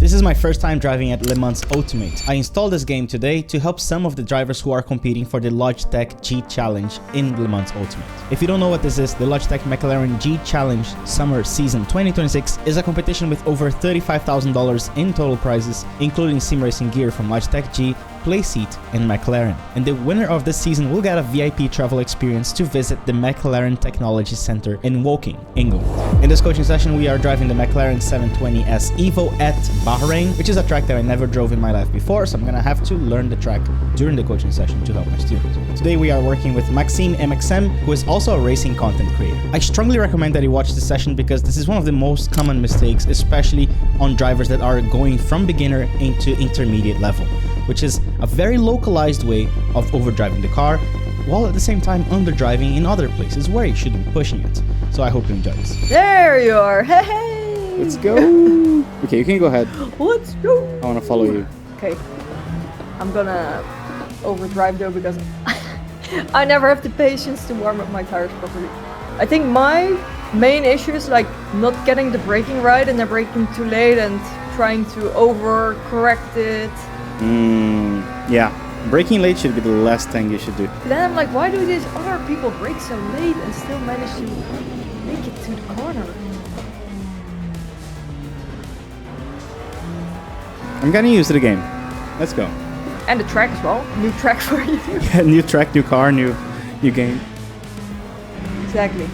This is my first time driving at Le Mans Ultimate. I installed this game today to help some of the drivers who are competing for the Logitech G Challenge in Le Mans Ultimate. If you don't know what this is, the Logitech McLaren G Challenge Summer Season 2026 is a competition with over $35,000 in total prizes, including sim racing gear from Logitech G, Playseat, and McLaren. And the winner of this season will get a VIP travel experience to visit the McLaren Technology Center in Woking, England. In this coaching session, we are driving the McLaren 720S Evo at Bahrain, which is a track that I never drove in my life before, so I'm gonna have to learn the track during the coaching session to help my students. Today we are working with Maxime MXM, who is also a racing content creator. I strongly recommend that you watch this session because this is one of the most common mistakes, especially on drivers that are going from beginner into intermediate level, which is a very localized way of overdriving the car, while at the same time underdriving in other places where you should be pushing it. So I hope you enjoy this. There you are, hey! Let's go! Okay, you can go ahead. Let's go! I want to follow you. Okay. I'm gonna overdrive though because I never have the patience to warm up my tires properly. I think my main issue is like not getting the braking right and then braking too late and trying to overcorrect it. Yeah. Braking late should be the last thing you should do. Then I'm like, why do these other people brake so late and still manage to make it to the corner? I'm getting used to the game. Let's go. And the track as well. New track for you. New track, new car, new game. Exactly.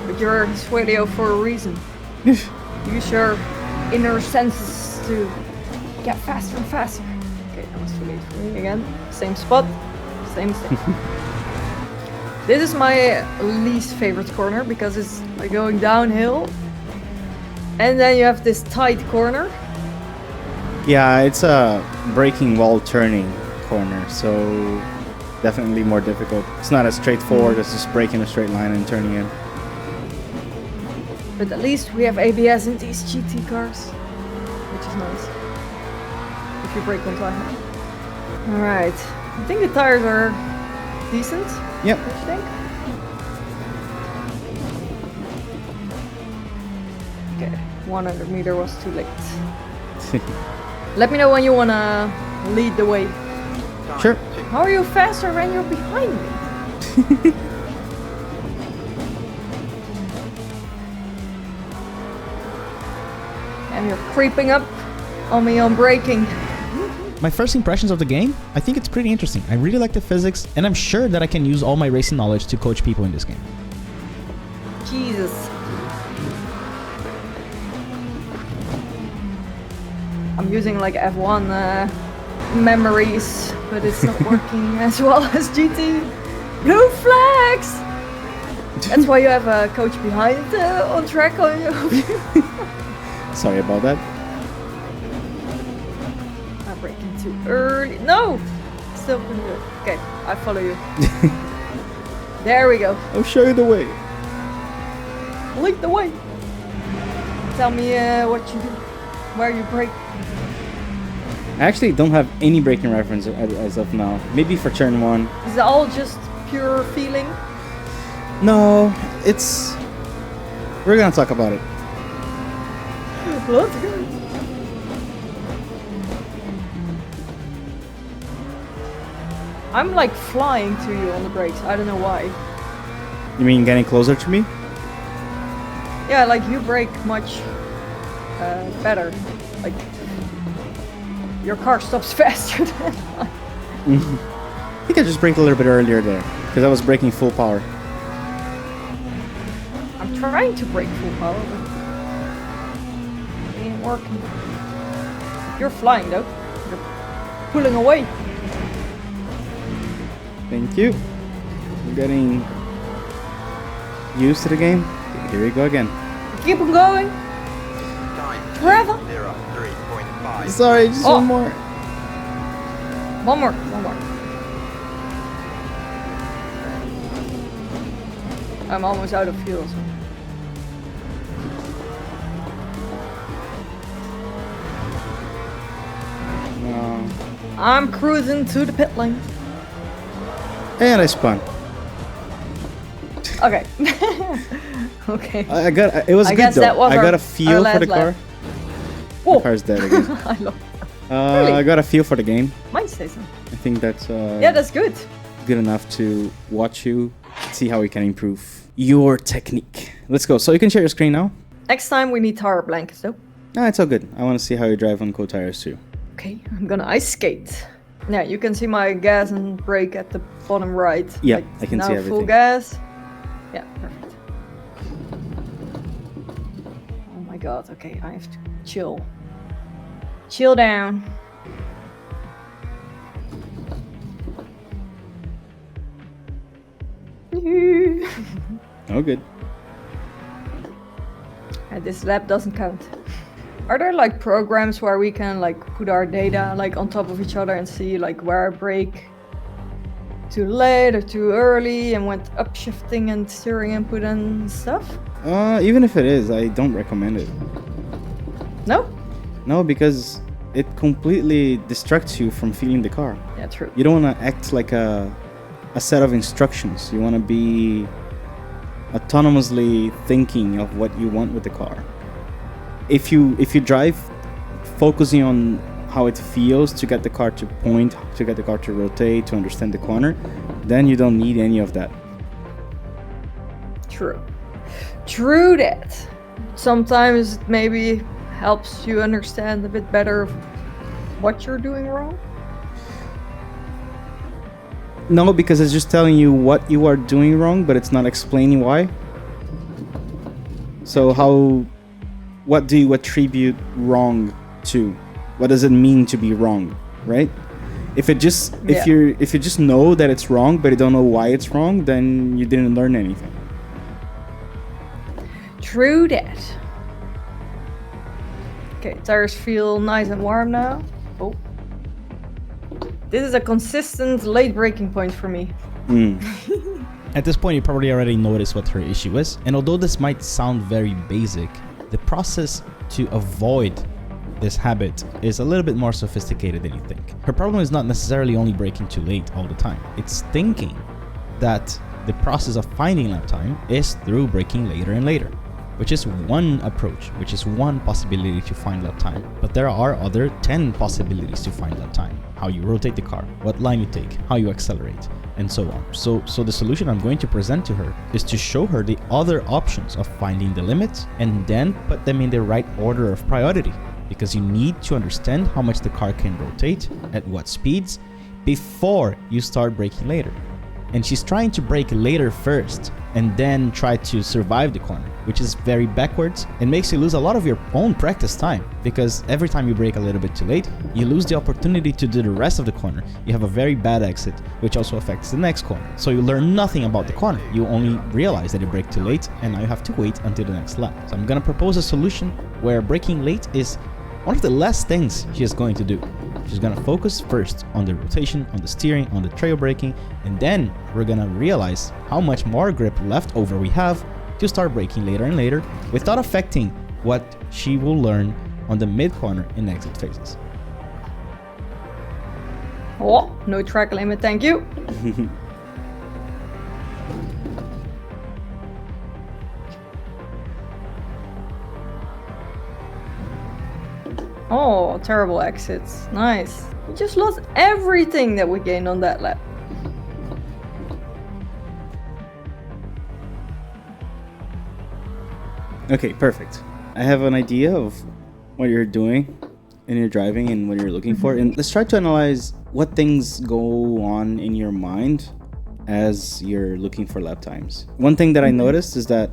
But you're Suelio for a reason. Use your inner senses to get faster and faster. Okay, that was too late for me again. Same spot, same mistake. This is my least favorite corner because it's like going downhill. And then you have this tight corner. Yeah, it's a braking while turning corner, so definitely more difficult. It's not as straightforward as just braking a straight line and turning in. But at least we have ABS in these GT cars, which is nice. If you brake on time. Alright, I think the tires are decent. Yep. What do you think? Okay, 100 meter was too late. Let me know when you wanna lead the way. Sure. How are you faster when you're behind me? And you're creeping up on me on braking. My first impressions of the game, I think it's pretty interesting. I really like the physics, and I'm sure that I can use all my racing knowledge to coach people in this game. Jesus. I'm using like F1 memories, but it's not working as well as GT. Blue flags! That's why you have a coach behind on track on you. Sorry about that. I'm braking too early. No! Still couldn't do it. Okay, I follow you. There we go. I'll show you the way. Lead the way. Tell me what you do, where you brake. I actually don't have any braking reference as of now. Maybe for turn 1. Is it all just pure feeling? No, it's... We're gonna talk about it. Let's go. I'm like flying to you on the brakes. I don't know why. You mean getting closer to me? Yeah, like you brake much better. Like your car stops faster than mine. I think I just braked a little bit earlier there, because I was braking full power. I'm trying to brake full power, but it ain't working. You're flying though. You're pulling away. Thank you. I'm getting used to the game. Okay, here we go again. Keep on going. Forever. 3.5. Sorry, just one more. One more. I'm almost out of fuel. So. No. I'm cruising to the pit lane. And I spun. Okay. Okay. It was I good guess though. that was I got our a feel for last the car. lap. The car's dead again. I love that. Really? I got a feel for the game. Mine says so. I think that's Yeah, that's good. good enough to watch you, see how we can improve your technique. Let's go. So you can share your screen now. Next time we need tire blankets though. No, it's all good. I want to see how you drive on cold tires too. Okay, I'm gonna ice skate. Yeah, you can see my gas and brake at the bottom right. Yeah, I can see now everything. full gas. Yeah, perfect. Oh my god, okay, I have to chill. Chill down. Oh, good. And this lap doesn't count. Are there like programs where we can like put our data like on top of each other and see like where I brake too late or too early and went upshifting and steering input and stuff? Even if it is, I don't recommend it. No? No, because it completely distracts you from feeling the car. Yeah, true. You don't want to act like a set of instructions. You want to be autonomously thinking of what you want with the car. If you drive focusing on how it feels to get the car to point, to get the car to rotate, to understand the corner, then you don't need any of that. True. True that. Sometimes it maybe helps you understand a bit better what you're doing wrong. No, because it's just telling you what you are doing wrong, but it's not explaining why. So what do you attribute wrong to? What does it mean to be wrong, right? If you just know that it's wrong, but you don't know why it's wrong, then you didn't learn anything. True that. Okay, tires feel nice and warm now. Oh. This is a consistent late braking point for me. At this point, you probably already noticed what her issue is. And although this might sound very basic, the process to avoid this habit is a little bit more sophisticated than you think. Her problem is not necessarily only braking too late all the time. It's thinking that the process of finding lap time is through braking later and later, which is one approach, which is one possibility to find lap time. But there are other 10 possibilities to find lap time. How you rotate the car, what line you take, how you accelerate, and so on. So the solution I'm going to present to her is to show her the other options of finding the limits and then put them in the right order of priority, because you need to understand how much the car can rotate, at what speeds, before you start braking later. And she's trying to brake later first and then try to survive the corner, which is very backwards and makes you lose a lot of your own practice time, because every time you brake a little bit too late, you lose the opportunity to do the rest of the corner. You have a very bad exit, which also affects the next corner. So you learn nothing about the corner. You only realize that you braked too late and now you have to wait until the next lap. So I'm gonna propose a solution where braking late is one of the last things she is going to do. She's gonna focus first on the rotation, on the steering, on the trail braking, and then we're gonna realize how much more grip left over we have to start braking later and later without affecting what she will learn on the mid-corner and exit phases. Oh, no track limit, thank you. Oh, terrible exits. Nice. We just lost everything that we gained on that lap. Okay, perfect. I have an idea of what you're doing in your driving and what you're looking for. And let's try to analyze what things go on in your mind as you're looking for lap times. One thing that I noticed is that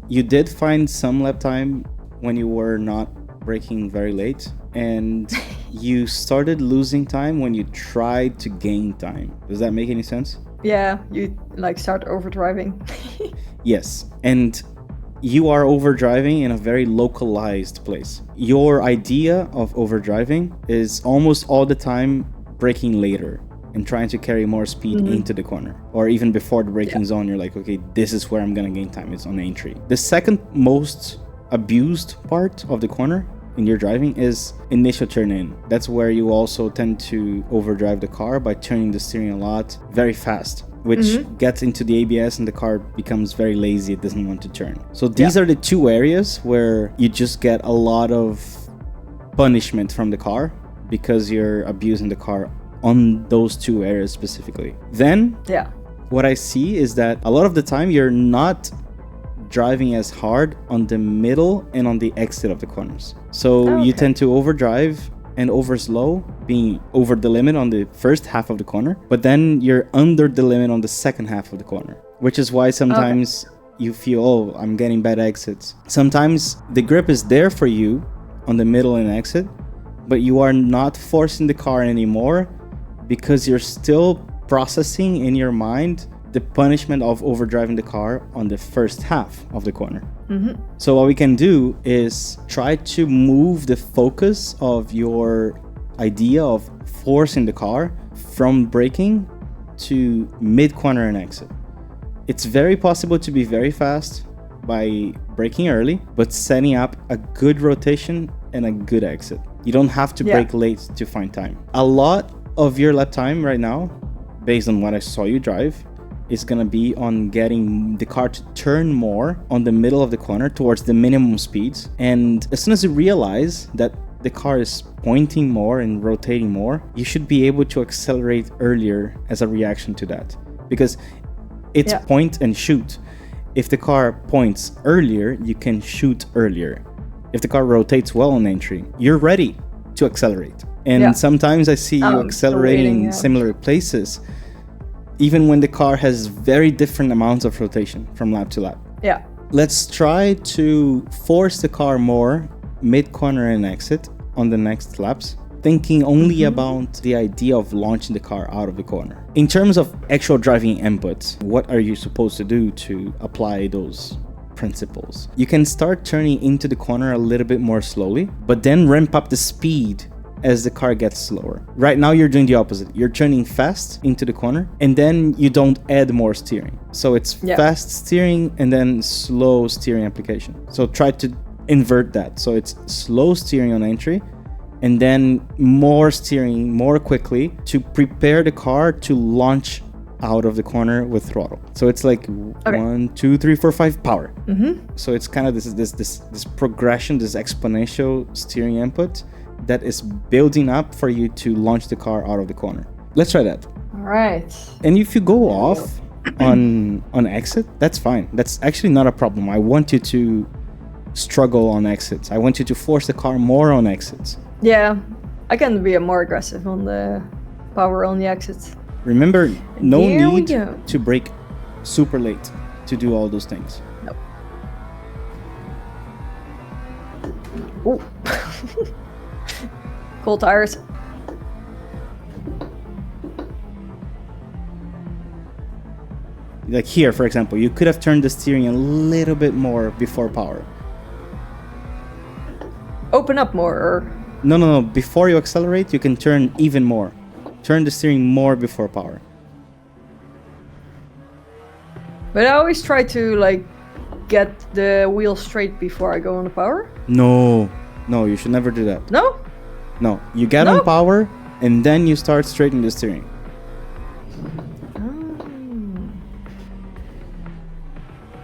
you did find some lap time when you were not braking very late, and you started losing time when you tried to gain time. Does that make any sense? Yeah, you like start overdriving. Yes, and you are overdriving in a very localized place. Your idea of overdriving is almost all the time braking later and trying to carry more speed into the corner. Or even before the braking zone, you're like, okay, this is where I'm gonna gain time, it's on entry. The second most abused part of the corner in your driving is initial turn in. That's where you also tend to overdrive the car by turning the steering a lot very fast, which gets into the ABS and the car becomes very lazy. It doesn't want to turn. So these are the two areas where you just get a lot of punishment from the car because you're abusing the car on those two areas specifically. Then Yeah. what I see is that a lot of the time you're not driving as hard on the middle and on the exit of the corners. So you tend to overdrive and overslow, being over the limit on the first half of the corner, but then you're under the limit on the second half of the corner, which is why sometimes you feel, oh, I'm getting bad exits. Sometimes the grip is there for you on the middle and exit, but you are not forcing the car anymore because you're still processing in your mind the punishment of overdriving the car on the first half of the corner. So what we can do is try to move the focus of your idea of forcing the car from braking to mid-corner and exit. It's very possible to be very fast by braking early, but setting up a good rotation and a good exit. You don't have to brake late to find time. A lot of your lap time right now, based on what I saw you drive, is going to be on getting the car to turn more on the middle of the corner towards the minimum speeds. And as soon as you realize that the car is pointing more and rotating more, you should be able to accelerate earlier as a reaction to that. Because it's point and shoot. If the car points earlier, you can shoot earlier. If the car rotates well on entry, you're ready to accelerate. And sometimes I see you accelerating in similar places, even when the car has very different amounts of rotation from lap to lap. Yeah. Let's try to force the car more mid-corner and exit on the next laps, thinking only about the idea of launching the car out of the corner. In terms of actual driving inputs, what are you supposed to do to apply those principles? You can start turning into the corner a little bit more slowly, but then ramp up the speed as the car gets slower. Right now you're doing the opposite. You're turning fast into the corner and then you don't add more steering. So it's fast steering and then slow steering application. So try to invert that. So it's slow steering on entry and then more steering more quickly to prepare the car to launch out of the corner with throttle. So it's like 1, 2, 3, 4, 5 power. So it's kind of this progression, this exponential steering input that is building up for you to launch the car out of the corner. Let's try that. All right. And if you go off on exit, that's fine. That's actually not a problem. I want you to struggle on exits. I want you to force the car more on exits. Yeah, I can be more aggressive on the power on the exits. Remember, no need to brake super late to do all those things. Nope. Ooh. Cold tires. Like here, for example, you could have turned the steering a little bit more before power. Open up more, or... No. Before you accelerate, you can turn even more. Turn the steering more before power. But I always try to, like, get the wheel straight before I go on the power. No, you should never do that. No? No, you get on power and then you start straightening the steering.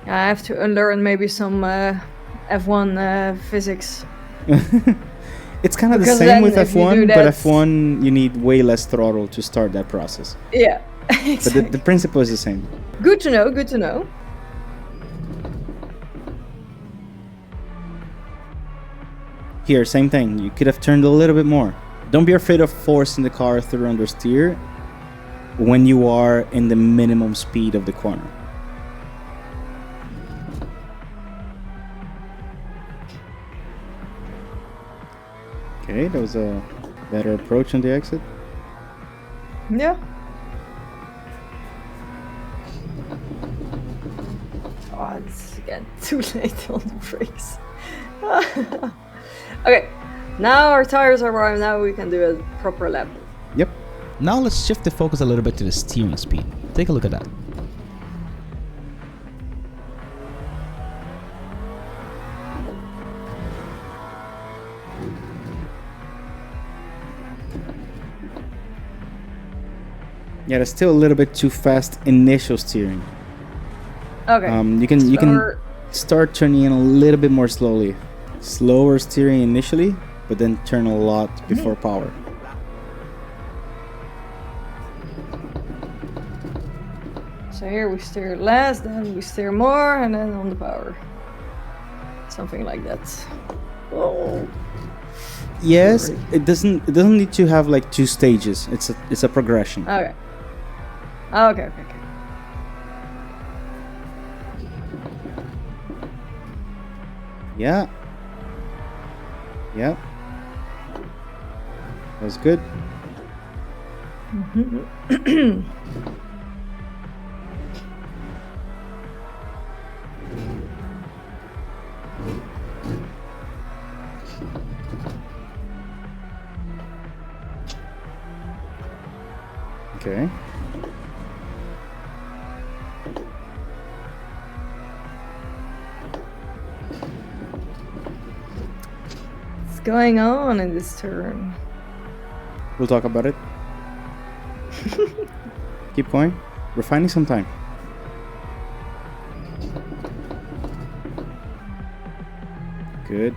I have to unlearn maybe some F1 physics. It's kind of the same with F1, but F1 you need way less throttle to start that process. Yeah, exactly. But the principle is the same. Good to know, good to know. Here, same thing. You could have turned a little bit more. Don't be afraid of forcing the car through understeer when you are in the minimum speed of the corner. Okay, that was a better approach on the exit. Yeah. Oh, it's again too late on the brakes. Okay, now our tires are warm, now we can do a proper lap. Yep. Now let's shift the focus a little bit to the steering speed. Take a look at that. Yeah, that's still a little bit too fast initial steering. Okay. You can start turning in a little bit more slowly. Slower steering initially, but then turn a lot before power. So here we steer less, then we steer more, and then on the power. Something like that. Oh. Yes, it doesn't need to have like 2 stages. It's a progression. Okay. Okay. Yeah. That was good. Okay. What's going on in this turn? We'll talk about it. Keep going. We're finding some time. Good.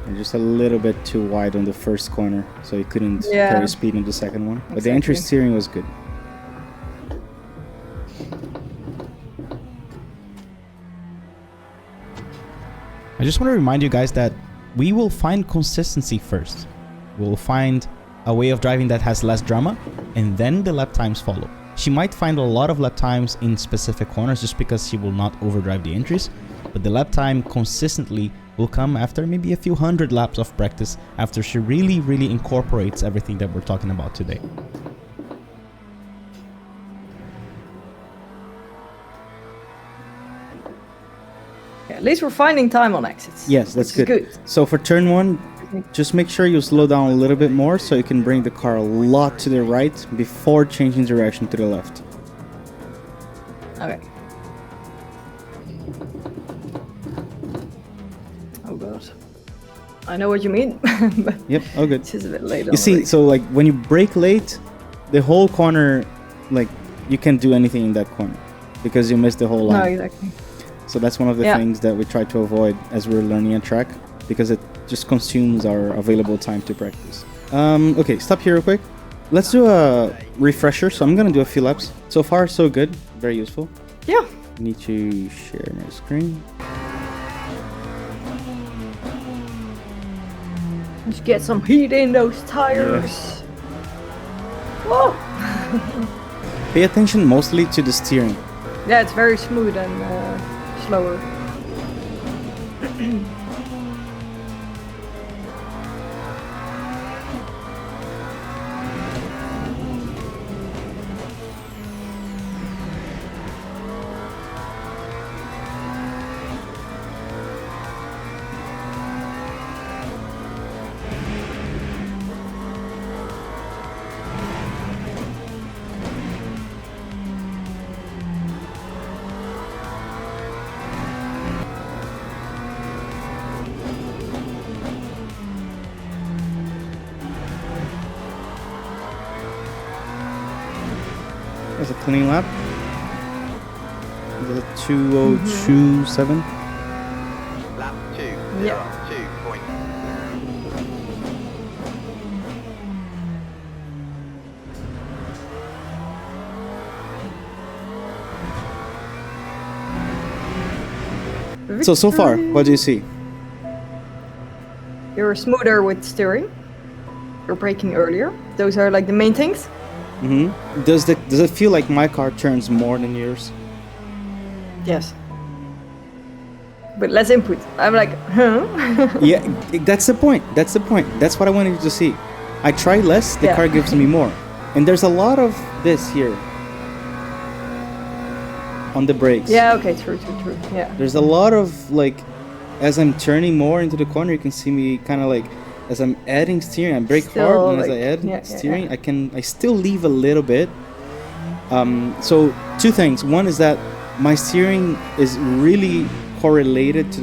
And just a little bit too wide on the first corner, so you couldn't carry speed in the second one. But the entry steering was good. I just want to remind you guys that we will find consistency first. We'll find a way of driving that has less drama, and then the lap times follow. She might find a lot of lap times in specific corners just because she will not overdrive the entries, but the lap time consistently will come after maybe a few hundred laps of practice, after she really incorporates everything that we're talking about today. Yeah, at least we're finding time on exits. Yes, that's which is good. So for turn 1, just make sure you slow down a little bit more so you can bring the car a lot to the right before changing direction to the left. Okay. Oh god. I know what you mean. But Yep, all good. it's just a bit late. You see, so like when you brake late, the whole corner, like you can't do anything in that corner because you missed the whole line. No, exactly. So that's one of the things that we try to avoid as we're learning a track, because it just consumes our available time to practice. Okay, stop here real quick. Let's do a refresher. So I'm gonna do a few laps. So far, so good. Very useful. Yeah. I need to share my screen. Let's get some heat in those tires. Whoa. Pay attention mostly to the steering. Yeah, it's very smooth and slower. That's a clean lap. The 2027. Lap 2, Yeah. 2.0. So far, what do you see? You're smoother with steering. You're braking earlier. Those are like the main things. Mm-hmm. Does it feel like my car turns more than yours? Yes. But less input. I'm like, huh? Yeah, that's the point. That's the point. That's what I wanted you to see. I try less, the car gives me more. And there's a lot of this here on the brakes. Yeah, okay, true. Yeah. There's a lot of like, as I'm turning more into the corner, you can see me kind of like, as I'm adding steering, I brake hard, and as I add steering, I still leave a little bit. So 2 things. One is that my steering is really correlated to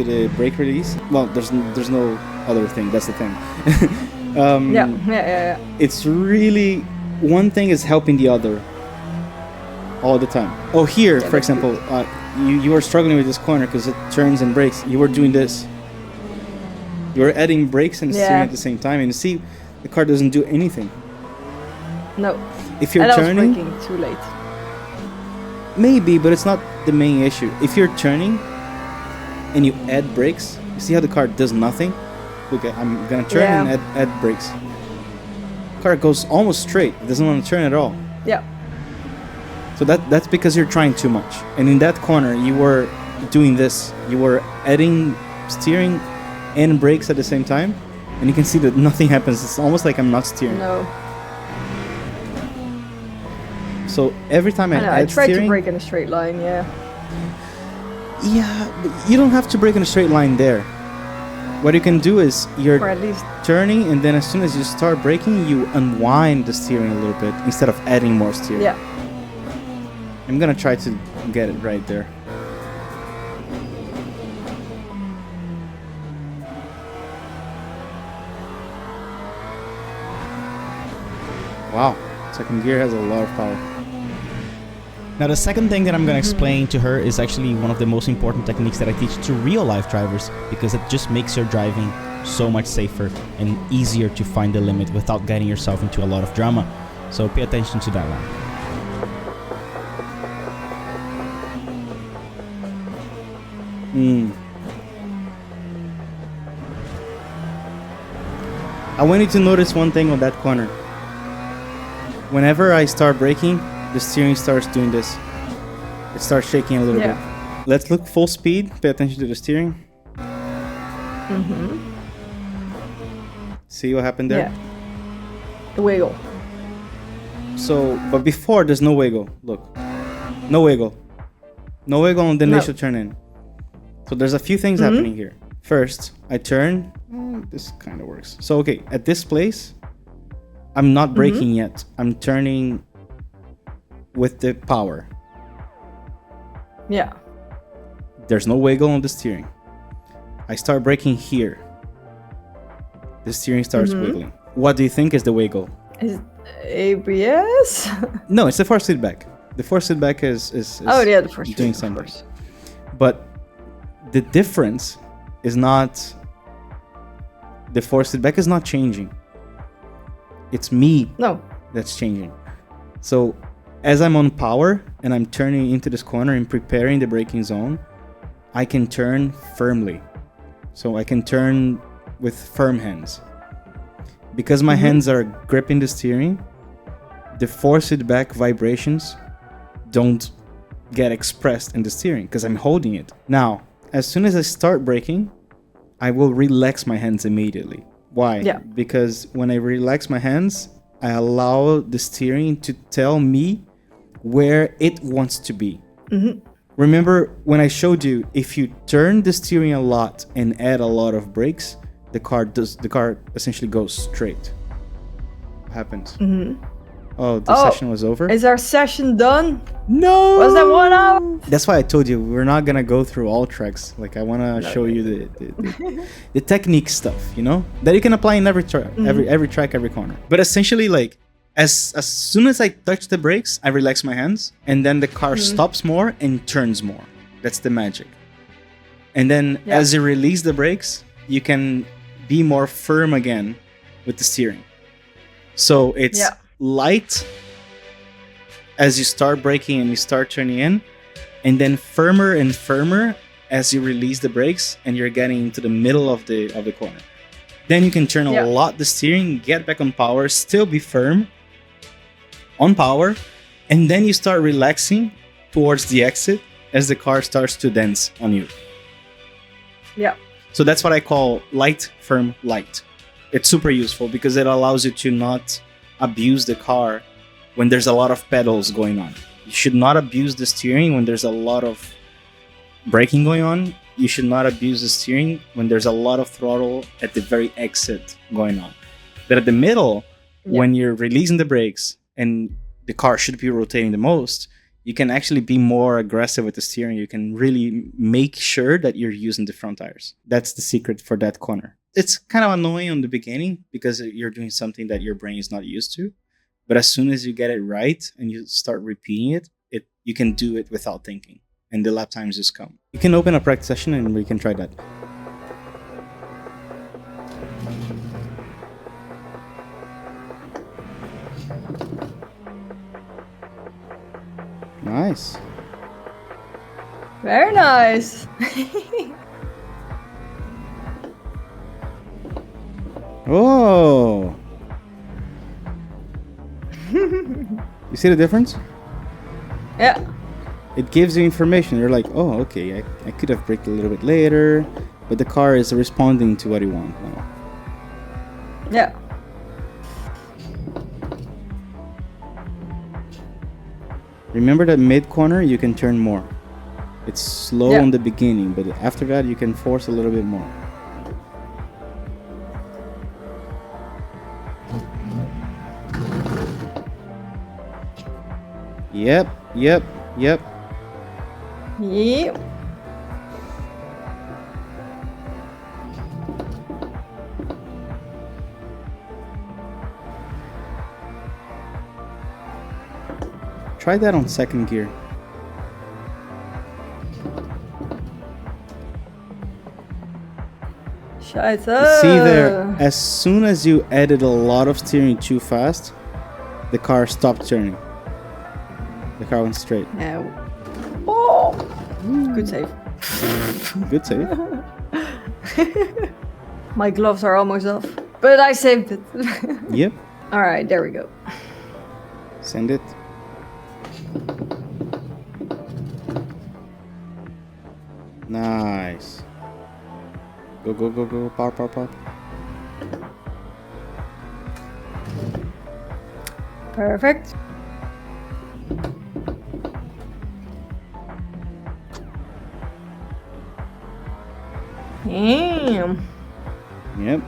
the brake release. Well, there's no other thing. That's the thing. Yeah. It's really, one thing is helping the other. all the time. Oh, here, Yeah, for that's example, you were struggling with this corner because it turns and brakes. You were doing this. You were adding brakes and steering Yeah. at the same time, and you see, the car doesn't do anything. No. If you're And I was turning, braking too late. maybe, but it's not the main issue. If you're turning and you add brakes, you see how the car does nothing? Look, I'm gonna turn Yeah. and add brakes. Car goes almost straight. It doesn't want to turn at all. Yeah. So that's because you're trying too much. And in that corner, you were doing this. You were adding steering and brakes at the same time, and you can see that nothing happens. It's almost like I'm not steering. No. So every time I I know. I add tried steering, to brake in a straight line. Yeah. yeah, but you don't have to brake in a straight line there. What you can do is you're Or at least. turning, and then as soon as you start braking, you unwind the steering a little bit instead of adding more steering. Yeah. I'm gonna try to get it right there. Wow, second gear has a lot of power. Now, the second thing that I'm going to explain to her is actually one of the most important techniques that I teach to real-life drivers, because it just makes your driving so much safer and easier to find the limit without getting yourself into a lot of drama. So pay attention to that one. I want you to notice one thing on that corner. Whenever I start braking, the steering starts doing this. It starts shaking a little bit. Let's look full speed. Pay attention to the steering. See what happened there? Yeah. The wiggle. So, but before there's no wiggle. Look, no wiggle. No wiggle on the initial turn in. So there's a few things happening here. First, I turn. This kind of works. So, okay, at this place, I'm not braking yet. I'm turning with the power. Yeah. There's no wiggle on the steering. I start braking here. The steering starts wiggling. What do you think is the wiggle? Is ABS? No, it's the force feedback. The force feedback is Oh yeah, the first doing feedback, something. of course. But the difference is not, the force feedback is not changing. It's me No. that's changing. So as I'm on power and I'm turning into this corner and preparing the braking zone, I can turn firmly. So I can turn with firm hands. Because my hands are gripping the steering, the force feedback vibrations don't get expressed in the steering because I'm holding it. Now, as soon as I start braking, I will relax my hands immediately. Why? Yeah. Because when I relax my hands, I allow the steering to tell me where it wants to be. Remember when I showed you, if you turn the steering a lot and add a lot of brakes, the car essentially goes straight. What happens? Oh, the session was over? Is our session done? No! Was that 1 hour? That's why I told you we're not gonna go through all tracks. Like I wanna show you the technique stuff, you know, that you can apply in every track, every track, every corner. But essentially, like as soon as I touch the brakes, I relax my hands, and then the car stops more and turns more. That's the magic. And then as you release the brakes, you can be more firm again with the steering. So it's light as you start braking and you start turning in, and then firmer and firmer as you release the brakes and you're getting into the middle of the corner. Then you can turn a lot the steering, get back on power, still be firm on power, and then you start relaxing towards the exit as the car starts to dance on you. Yeah. So that's what I call light, firm, light. It's super useful because it allows you to not abuse the car when there's a lot of pedals going on. You should not abuse the steering when there's a lot of braking going on. You should not abuse the steering when there's a lot of throttle at the very exit going on. But at the middle, when you're releasing the brakes and the car should be rotating the most, you can actually be more aggressive with the steering. You can really make sure that you're using the front tires. That's the secret for that corner. It's kind of annoying on the beginning because you're doing something that your brain is not used to. But as soon as you get it right and you start repeating it, it you can do it without thinking, and the lap times just come. You can open a practice session and we can try that. Nice. Very nice. Oh. You see the difference? Yeah. It gives you information. You're like, oh, okay, I could have braked a little bit later, but the car is responding to what you want now. Yeah. Remember that mid corner, you can turn more. It's slow Yeah. in the beginning, but after that, you can force a little bit more. Yep. Yep. Try that on second gear. Scheiße. See there, as soon as you added a lot of steering too fast, the car stopped turning. The car went straight. Yeah. Oh. Good save. Good save. My gloves are almost off, but I saved it. Yep. All right, there we go. Send it. Nice. Go, go, go, go. Power, power, power. Perfect. Damn. Yep.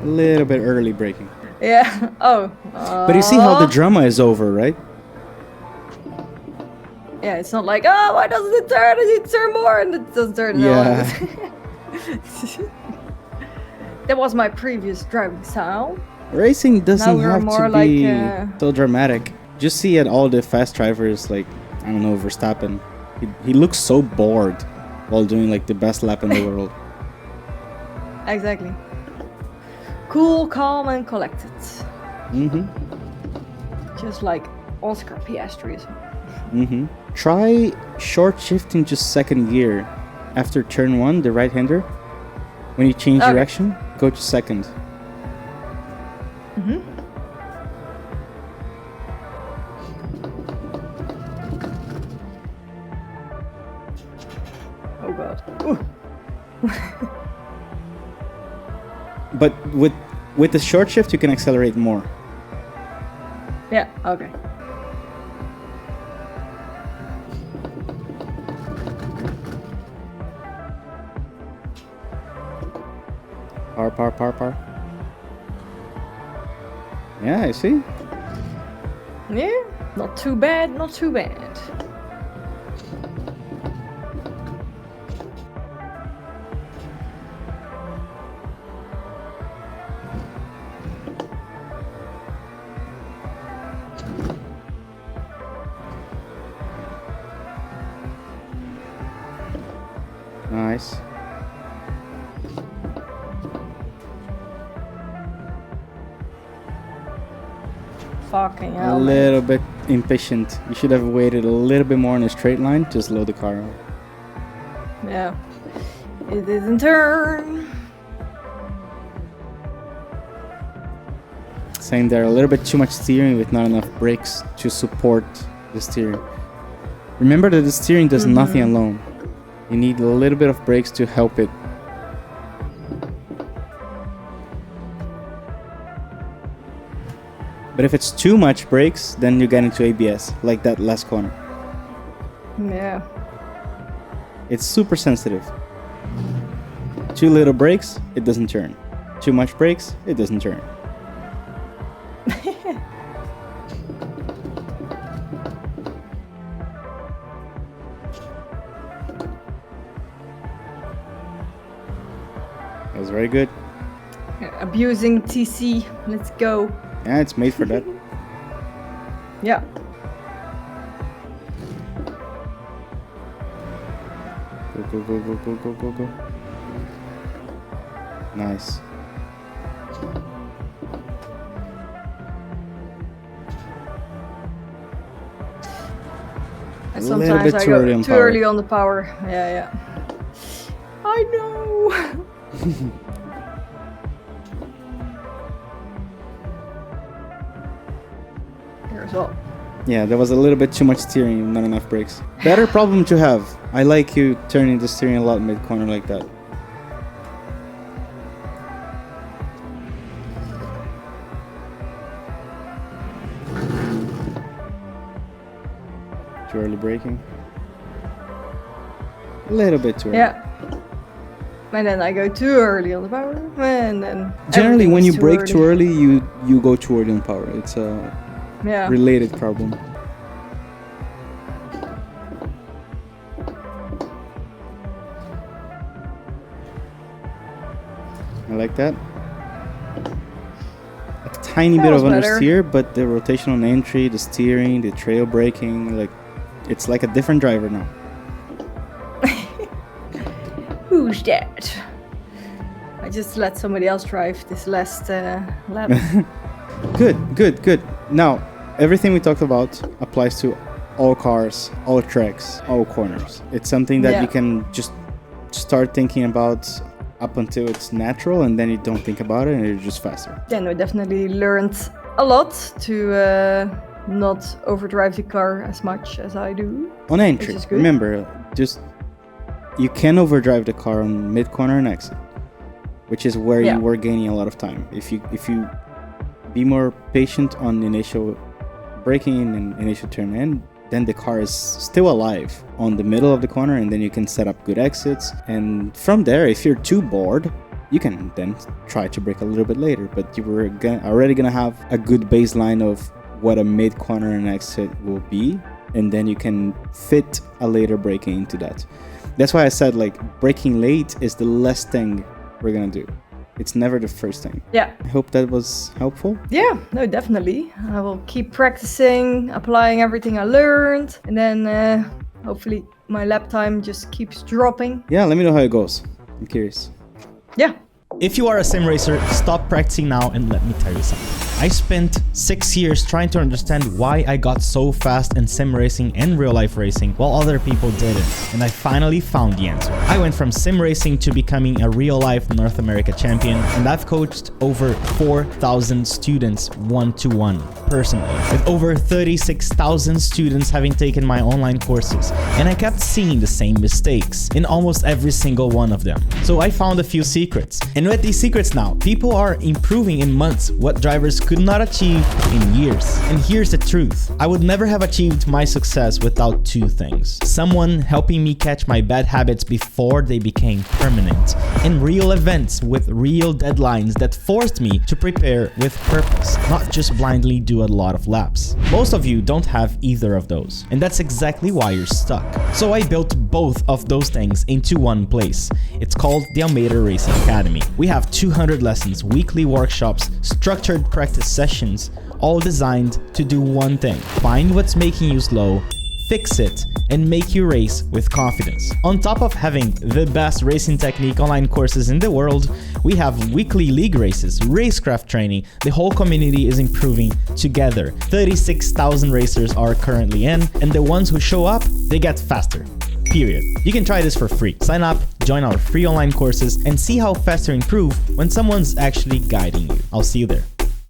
A little bit early braking. Yeah. Oh. But you see how the drama is over, right? Yeah, it's not like, oh, why doesn't it turn? It needs to turn more, and it doesn't turn at all. That was my previous driving style. Racing doesn't we're have more to like, be so dramatic. Just see at all the fast drivers, like, I don't know, Verstappen. He looks so bored while doing like the best lap in the world. Exactly. Cool, calm, and collected. Just like Oscar Piastri. Try short shifting just second gear. After turn 1, the right-hander. When you change direction, go to second. Oh god. Ooh. But with the short shift, you can accelerate more. Yeah, okay. Power, power, power, power. Yeah, I see. Yeah, not too bad, not too bad. Nice. Fucking A hell. little bit impatient. You should have waited a little bit more in a straight line to slow the car out. Yeah. It didn't turn. Saying there, a little bit too much steering with not enough brakes to support the steering. Remember that the steering does nothing alone. You need a little bit of brakes to help it. But if it's too much brakes, then you get into ABS, like that last corner. Yeah. It's super sensitive. Too little brakes, it doesn't turn. Too much brakes, it doesn't turn. was very good. Abusing TC. Let's go. Yeah, it's made for that. Yeah. Go, go, go, go, go, go, go. Nice. And A little sometimes bit I too go early on too power. early on the power. Yeah. I know. Here as well. Yeah, there was a little bit too much steering, not enough brakes. Better problem to have. I like you turning the steering a lot mid-corner like that. Too early braking. A little bit too early. Yeah. And then I go too early on the power, and then Generally, everything when is you brake too early, you go too early on power. It's a Yeah. related problem. I like that. A tiny That bit of was better. understeer, but the rotational entry, the steering, the trail braking, like it's like a different driver now. Who's that? I just let somebody else drive this last lap. Good. Now, everything we talked about applies to all cars, all tracks, all corners. It's something that Yeah. you can just start thinking about up until it's natural, and then you don't think about it and you're just faster. Then I definitely learned a lot to not overdrive the car as much as I do. On entry, is good. remember, just you can overdrive the car on mid corner and exit, which is where Yeah. you were gaining a lot of time. If you be more patient on initial braking and initial turn in, then the car is still alive on the middle of the corner, and then you can set up good exits. And from there, if you're too bored, you can then try to brake a little bit later, but you were already gonna have a good baseline of what a mid corner and exit will be, and then you can fit a later braking into that. That's why I said, like, braking late is the last thing we're gonna do. It's never the first thing. Yeah. I hope that was helpful. Yeah, no, definitely. I will keep practicing, applying everything I learned, and then hopefully my lap time just keeps dropping. Yeah, let me know how it goes. I'm curious. Yeah. If you are a sim racer, stop practicing now and let me tell you something. I spent 6 years trying to understand why I got so fast in sim racing and real life racing while other people didn't, and I finally found the answer. I went from sim racing to becoming a real life North America champion, and I've coached over 4,000 students one-to-one personally, with over 36,000 students having taken my online courses, and I kept seeing the same mistakes in almost every single one of them. So I found a few secrets, and with these secrets now, people are improving in months what drivers could not achieve in years. And here's the truth. I would never have achieved my success without two things. Someone helping me catch my bad habits before they became permanent, and real events with real deadlines that forced me to prepare with purpose, not just blindly do a lot of laps. Most of you don't have either of those, and that's exactly why you're stuck. So I built both of those things into one place. It's called the Almeida Racing Academy. We have 200 lessons, weekly workshops, structured practice sessions, all designed to do one thing: find what's making you slow, fix it, and make you race with confidence. On top of having the best racing technique online courses in the world, we have weekly league races, racecraft training. The whole community is improving together. 36,000 racers are currently in, and the ones who show up, they get faster. Period. You can try this for free. Sign up, join our free online courses, and see how fast you improve when someone's actually guiding you. I'll see you there.